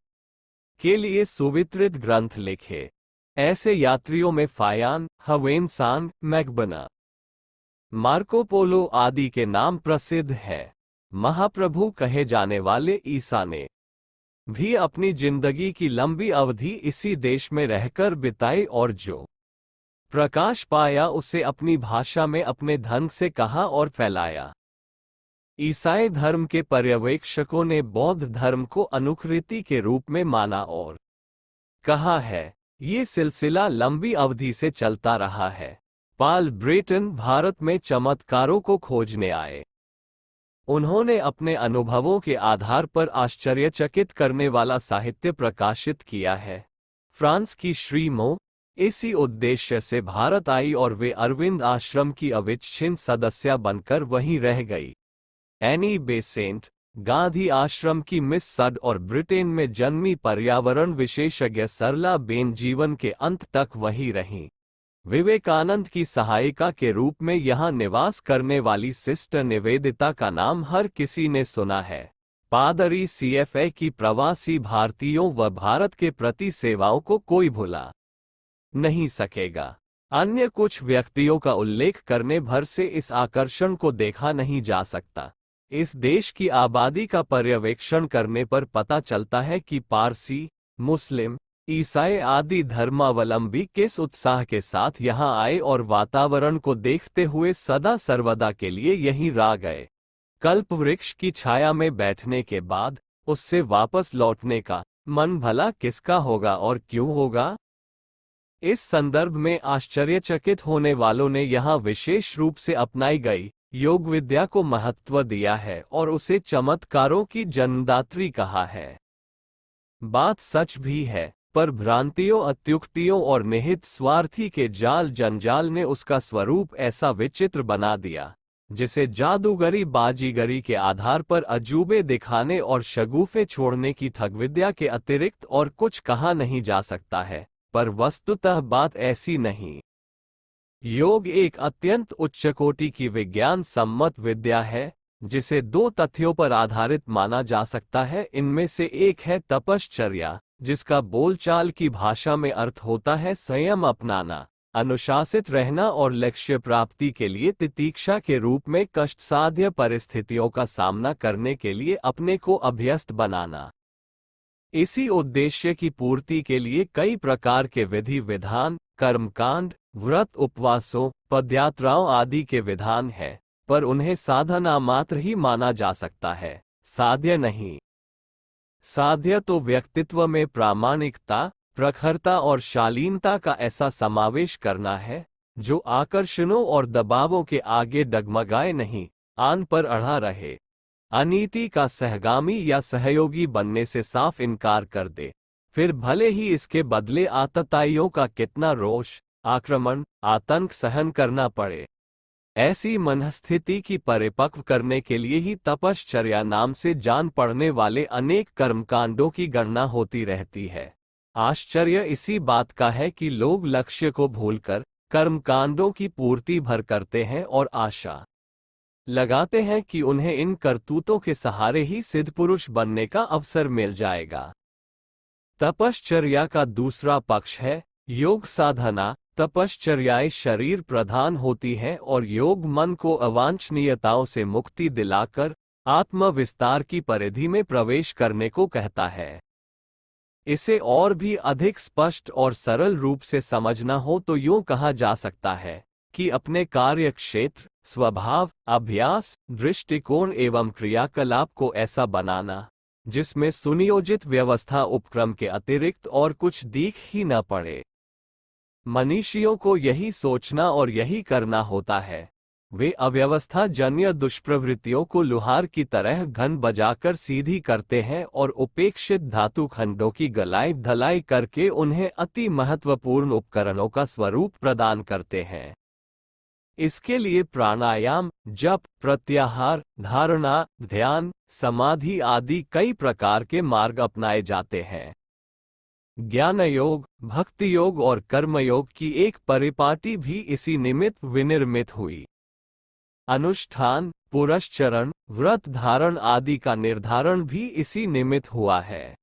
के लिए सुवितरित ग्रंथ लिखे। ऐसे यात्रियों में फायान, हवेन सांग, मैकबना, मार्को पोलो आदि के नाम प्रसिद्ध है। महाप्रभु कहे जाने वाले ईसा ने भी अपनी जिंदगी की लंबी अवधि इसी देश में रहकर बिताई और जो प्रकाश पाया उसे अपनी भाषा में अपने ढंग से कहा और फैलाया। ईसाई धर्म के पर्यवेक्षकों ने बौद्ध धर्म को अनुकृति के रूप में माना और कहा है, ये सिलसिला लंबी अवधि से चलता रहा है। पाल ब्रेटन भारत में चमत्कारों को खोजने आए। उन्होंने अपने अनुभवों के आधार पर आश्चर्यचकित करने वाला साहित्य प्रकाशित किया है। फ्रांस की श्री मो इसी उद्देश्य से भारत आई और वे अरविंद आश्रम की अविच्छिन्न सदस्य बनकर वहीं रह गई। एनी बेसेंट गांधी आश्रम की मिस सड और ब्रिटेन में जन्मी पर्यावरण विशेषज्ञ सरला बेन जीवन के अंत तक वहीं रहीं। विवेकानंद की सहायिका के रूप में यहाँ निवास करने वाली सिस्टर निवेदिता का नाम हर किसी ने सुना है। पादरी CFA की प्रवासी भारतीयों व भारत के प्रति सेवाओं को कोई भुला नहीं सकेगा। अन्य कुछ व्यक्तियों का उल्लेख करने भर से इस आकर्षण को देखा नहीं जा सकता। इस देश की आबादी का पर्यवेक्षण करने पर पता चलता है कि पारसी, मुस्लिम, ईसाई आदि धर्मावलंबी किस उत्साह के साथ यहाँ आए और वातावरण को देखते हुए सदा सर्वदा के लिए यहीं रह गए। कल्प वृक्ष की छाया में बैठने के बाद उससे वापस लौटने का मन भला किसका होगा और क्यों होगा? इस संदर्भ में आश्चर्यचकित होने वालों ने यहाँ विशेष रूप से अपनाई गई योग विद्या को महत्व दिया है और उसे चमत्कारों की जन्मदात्री कहा है। बात सच भी है, पर भ्रांतियों, अत्युक्तियों और निहित स्वार्थी के जाल जंजाल ने उसका स्वरूप ऐसा विचित्र बना दिया, जिसे जादूगरी बाजीगरी के आधार पर अजूबे दिखाने और शगुफे छोड़ने की ठगविद्या के अतिरिक्त और कुछ कहा नहीं जा सकता है। पर वस्तुतः बात ऐसी नहीं। योग एक अत्यंत उच्च कोटि की विज्ञान सम्मत विद्या है, जिसे दो तथ्यों पर आधारित माना जा सकता है। इनमें से एक है तपश्चर्या, जिसका बोलचाल की भाषा में अर्थ होता है संयम अपनाना, अनुशासित रहना और लक्ष्य प्राप्ति के लिए तितीक्षा के रूप में कष्टसाध्य परिस्थितियों का सामना करने के लिए अपने को अभ्यस्त बनाना। इसी उद्देश्य की पूर्ति के लिए कई प्रकार के विधि विधान, कर्मकांड, व्रत उपवासों, पदयात्राओं आदि के विधान है, पर उन्हें साधना मात्र ही माना जा सकता है, साध्य नहीं। साध्य तो व्यक्तित्व में प्रामाणिकता, प्रखरता और शालीनता का ऐसा समावेश करना है जो आकर्षणों और दबावों के आगे डगमगाए नहीं, आन पर अड़ा रहे, अनीति का सहगामी या सहयोगी बनने से साफ इनकार कर दे, फिर भले ही इसके बदले आतताइयों का कितना रोष, आक्रमण, आतंक सहन करना पड़े। ऐसी मनस्थिति की परिपक्व करने के लिए ही तपश्चर्या नाम से जान पड़ने वाले अनेक कर्मकांडों की गणना होती रहती है। आश्चर्य इसी बात का है कि लोग लक्ष्य को भूलकर कर्मकांडों की पूर्ति भर करते हैं और आशा लगाते हैं कि उन्हें इन करतूतों के सहारे ही सिद्ध पुरुष बनने का अवसर मिल जाएगा। तपश्चर्या का दूसरा पक्ष है योग साधना। तपश्चर्याएं शरीर प्रधान होती हैं और योग मन को अवांछनीयताओं से मुक्ति दिलाकर आत्म विस्तार की परिधि में प्रवेश करने को कहता है। इसे और भी अधिक स्पष्ट और सरल रूप से समझना हो तो यूं कहा जा सकता है कि अपने कार्य क्षेत्र, स्वभाव, अभ्यास, दृष्टिकोण एवं क्रियाकलाप को ऐसा बनाना जिसमें सुनियोजित व्यवस्था उपक्रम के अतिरिक्त और कुछ दिख ही न पड़े। मनीषियों को यही सोचना और यही करना होता है। वे अव्यवस्था जन्य दुष्प्रवृत्तियों को लुहार की तरह घन बजाकर सीधी करते हैं और उपेक्षित धातु खंडों की गलाई ढलाई करके उन्हें अति महत्वपूर्ण उपकरणों का स्वरूप प्रदान करते हैं। इसके लिए प्राणायाम, जप, प्रत्याहार, धारणा, ध्यान, समाधि आदि कई प्रकार के मार्ग अपनाए जाते हैं। ज्ञान योग, भक्ति योग और कर्मयोग की एक परिपाटी भी इसी निमित्त विनिर्मित हुई। अनुष्ठान, पुरस्चरण, व्रत धारण आदि का निर्धारण भी इसी निमित्त हुआ है।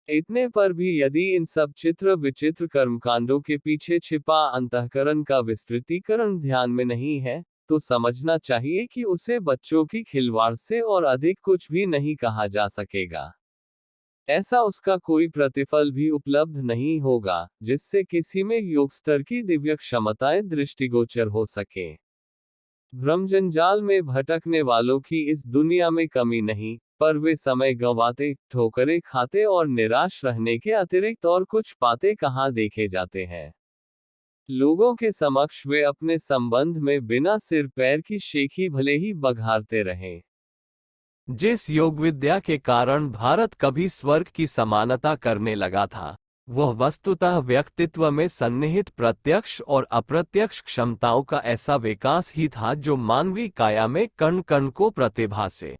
इतने पर भी यदि इन सब चित्र विचित्र कर्मकांडों के पीछे छिपा अंतःकरण का विस्तृतीकरण ध्यान में नहीं है, तो समझना चाहिए कि उसे बच्चों की खिलवाड़ से और अधिक कुछ भी नहीं कहा जा सकेगा। ऐसा उसका कोई प्रतिफल भी उपलब्ध नहीं होगा जिससे किसी में योग स्तर की दिव्य क्षमताएं दृष्टिगोचर हो सके। भ्रमजंजाल में भटकने वालों की इस दुनिया में कमी नहीं, पर वे समय गंवाते, ठोकरें खाते और निराश रहने के अतिरिक्त और कुछ पाते कहाँ देखे जाते हैं। लोगों के समक्ष वे अपने संबंध में बिना सिर पैर की शेखी भले ही बघारते रहें। जिस योग विद्या के कारण भारत कभी स्वर्ग की समानता करने लगा था, वह वस्तुतः व्यक्तित्व में सन्निहित प्रत्यक्ष और अप्रत्यक्ष क्षमताओं का ऐसा विकास ही था जो मानवीय काया में कण कण को प्रतिभा से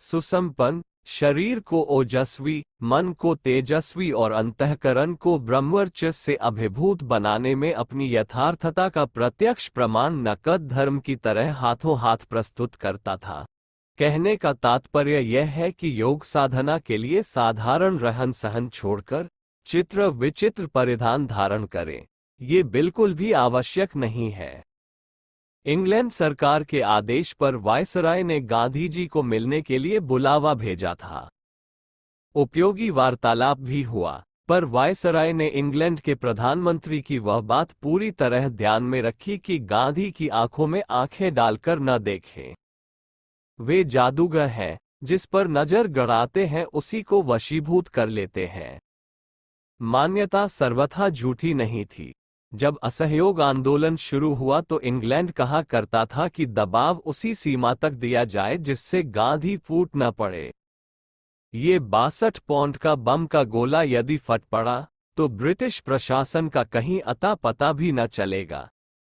सुसंपन्न, शरीर को ओजस्वी, मन को तेजस्वी और अंतःकरण को ब्रह्मवर्चस्व से अभिभूत बनाने में अपनी यथार्थता का प्रत्यक्ष प्रमाण नकद धर्म की तरह हाथों हाथ प्रस्तुत करता था। कहने का तात्पर्य यह है कि योग साधना के लिए साधारण रहन सहन छोड़कर चित्र विचित्र परिधान धारण करें, ये बिल्कुल भी आवश्यक नहीं है। इंग्लैंड सरकार के आदेश पर वायसराय ने गांधी जी को मिलने के लिए बुलावा भेजा था। उपयोगी वार्तालाप भी हुआ, पर वायसराय ने इंग्लैंड के प्रधानमंत्री की वह बात पूरी तरह ध्यान में रखी कि गांधी की आंखों में आंखें डालकर न देखें। वे जादूगर हैं, जिस पर नजर गड़ाते हैं उसी को वशीभूत कर लेते हैं। मान्यता सर्वथा झूठी नहीं थी। जब असहयोग आंदोलन शुरू हुआ तो इंग्लैंड कहा करता था कि दबाव उसी सीमा तक दिया जाए जिससे गांधी फूट न पड़े। ये 62 पौंड का बम का गोला यदि फट पड़ा तो ब्रिटिश प्रशासन का कहीं अता पता भी न चलेगा।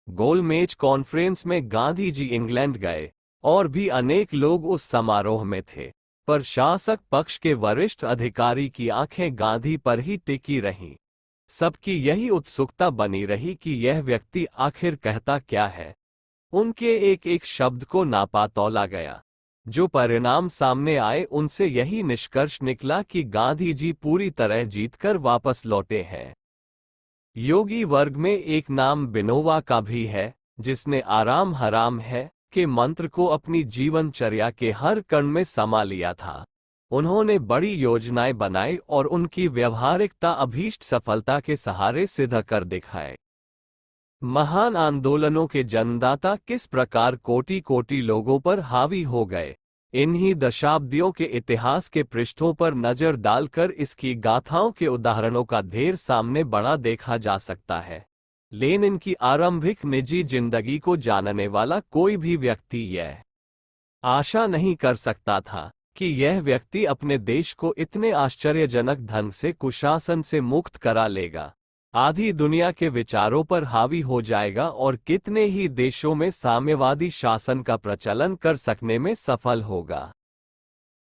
गोलमेज कॉन्फ्रेंस में गांधी जी इंग्लैंड गए और भी अनेक लोग उस समारोह में थे, पर शासक पक्ष के वरिष्ठ अधिकारी की आंखें गांधी पर ही टिकी रहीं। सबकी यही उत्सुकता बनी रही कि यह व्यक्ति आखिर कहता क्या है। उनके एक एक शब्द को नापा तौला गया। जो परिणाम सामने आए उनसे यही निष्कर्ष निकला कि गांधी जी पूरी तरह जीतकर वापस लौटे हैं। योगी वर्ग में एक नाम बिनोवा का भी है, जिसने आराम हराम है के मंत्र को अपनी जीवनचर्या के हर कण में समा लिया था। उन्होंने बड़ी योजनाएं बनाई और उनकी व्यवहारिकता अभीष्ट सफलता के सहारे सिद्ध कर दिखाए। महान आंदोलनों के जन्मदाता किस प्रकार कोटि कोटि लोगों पर हावी हो गए, इन्हीं दशाब्दियों के इतिहास के पृष्ठों पर नजर डालकर इसकी गाथाओं के उदाहरणों का ढेर सामने बड़ा देखा जा सकता है। लेनिन की आरंभिक निजी जिंदगी को जानने वाला कोई भी व्यक्ति यह आशा नहीं कर सकता था कि यह व्यक्ति अपने देश को इतने आश्चर्यजनक ढंग से कुशासन से मुक्त करा लेगा, आधी दुनिया के विचारों पर हावी हो जाएगा और कितने ही देशों में साम्यवादी शासन का प्रचलन कर सकने में सफल होगा।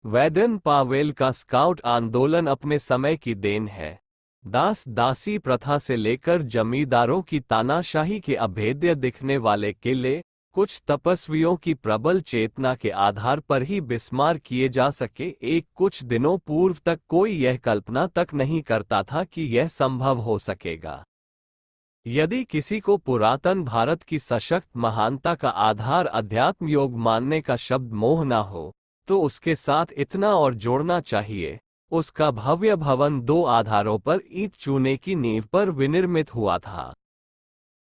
वैडन पावेल का स्काउट आंदोलन अपने समय की देन है। दास दासी प्रथा से लेकर जमींदारों की तानाशाही के अभेद्य दिखने वाले किले कुछ तपस्वियों की प्रबल चेतना के आधार पर ही बिस्मार किए जा सके, एक कुछ दिनों पूर्व तक कोई यह कल्पना तक नहीं करता था कि यह संभव हो सकेगा। यदि किसी को पुरातन भारत की सशक्त महानता का आधार अध्यात्म योग मानने का शब्द मोह न हो, तो उसके साथ इतना और जोड़ना चाहिए, उसका भव्य भवन दो आधारों पर ईंट चूने की नींव पर विनिर्मित हुआ था।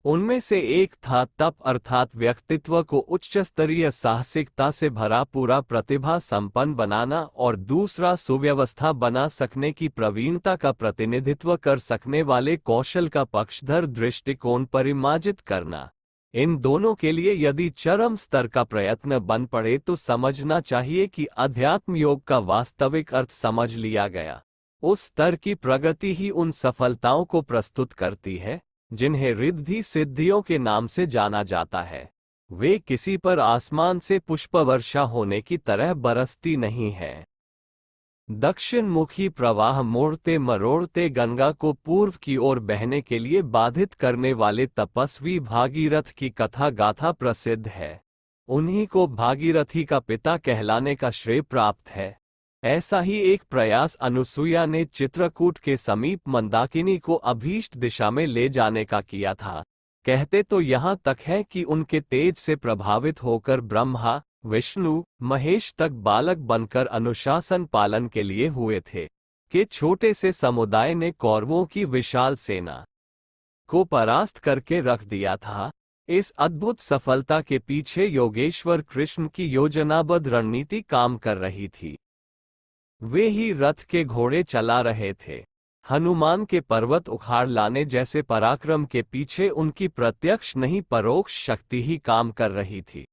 उनमें से एक था तप अर्थात व्यक्तित्व को उच्च स्तरीय साहसिकता से भरा पूरा प्रतिभा संपन्न बनाना, और दूसरा सुव्यवस्था बना सकने की प्रवीणता का प्रतिनिधित्व कर सकने वाले कौशल का पक्षधर दृष्टिकोण परिमार्जित करना। इन दोनों के लिए यदि चरम स्तर का प्रयत्न बन पड़े तो समझना चाहिए कि अध्यात्म योग का वास्तविक अर्थ समझ लिया गया। उस स्तर की प्रगति ही उन सफलताओं को प्रस्तुत करती है जिन्हें रिद्धि सिद्धियों के नाम से जाना जाता है। वे किसी पर आसमान से पुष्पवर्षा होने की तरह बरसती नहीं है। दक्षिण मुखी प्रवाह मोड़ते मरोड़ते गंगा को पूर्व की ओर बहने के लिए बाधित करने वाले तपस्वी भागीरथ की कथा गाथा प्रसिद्ध है। उन्हीं को भागीरथी का पिता कहलाने का श्रेय प्राप्त है। ऐसा ही एक प्रयास अनुसुईया ने चित्रकूट के समीप मंदाकिनी को अभीष्ट दिशा में ले जाने का किया था। कहते तो यहाँ तक है कि उनके तेज से प्रभावित होकर ब्रह्मा विष्णु महेश तक बालक बनकर अनुशासन पालन के लिए हुए थे कि छोटे से समुदाय ने कौरवों की विशाल सेना को परास्त करके रख दिया था। इस अद्भुत सफलता के पीछे योगेश्वर कृष्ण की योजनाबद्ध रणनीति काम कर रही थी। वे ही रथ के घोड़े चला रहे थे। हनुमान के पर्वत उखाड़ लाने जैसे पराक्रम के पीछे उनकी प्रत्यक्ष नहीं परोक्ष शक्ति ही काम कर रही थी।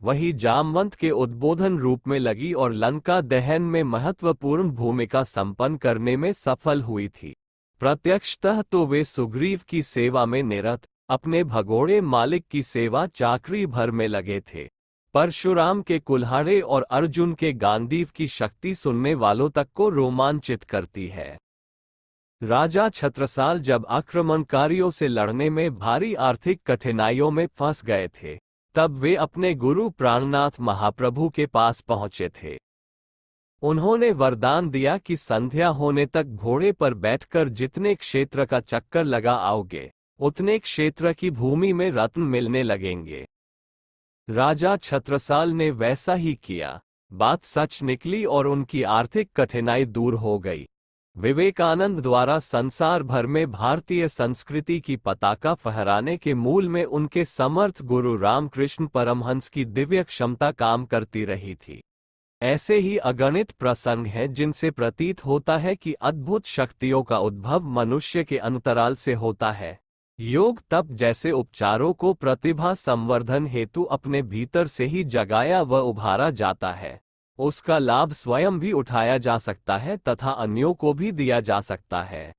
वही जामवंत के उद्बोधन रूप में लगी और लंका दहन में महत्वपूर्ण भूमिका संपन्न करने में सफल हुई थी। प्रत्यक्षतः तो वे सुग्रीव की सेवा में निरत, अपने भगोड़े मालिक की सेवा चाकरी भर में लगे थे। परशुराम के कुल्हाड़े और अर्जुन के गांडीव की शक्ति सुनने वालों तक को रोमांचित करती है। राजा छत्रसाल जब आक्रमणकारियों से लड़ने में भारी आर्थिक कठिनाइयों में फंस गए थे, तब वे अपने गुरु प्राणनाथ महाप्रभु के पास पहुंचे थे। उन्होंने वरदान दिया कि संध्या होने तक घोड़े पर बैठकर जितने क्षेत्र का चक्कर लगा आओगे, उतने क्षेत्र की भूमि में रत्न मिलने लगेंगे। राजा छत्रसाल ने वैसा ही किया। बात सच निकली और उनकी आर्थिक कठिनाई दूर हो गई। विवेकानंद द्वारा संसार भर में भारतीय संस्कृति की पताका फहराने के मूल में उनके समर्थ गुरु रामकृष्ण परमहंस की दिव्य क्षमता काम करती रही थी। ऐसे ही अगणित प्रसंग हैं जिनसे प्रतीत होता है कि अद्भुत शक्तियों का उद्भव मनुष्य के अंतराल से होता है। योग तप जैसे उपचारों को प्रतिभा संवर्धन हेतु अपने भीतर से ही जगाया व उभारा जाता है। उसका लाभ स्वयं भी उठाया जा सकता है तथा अन्यों को भी दिया जा सकता है।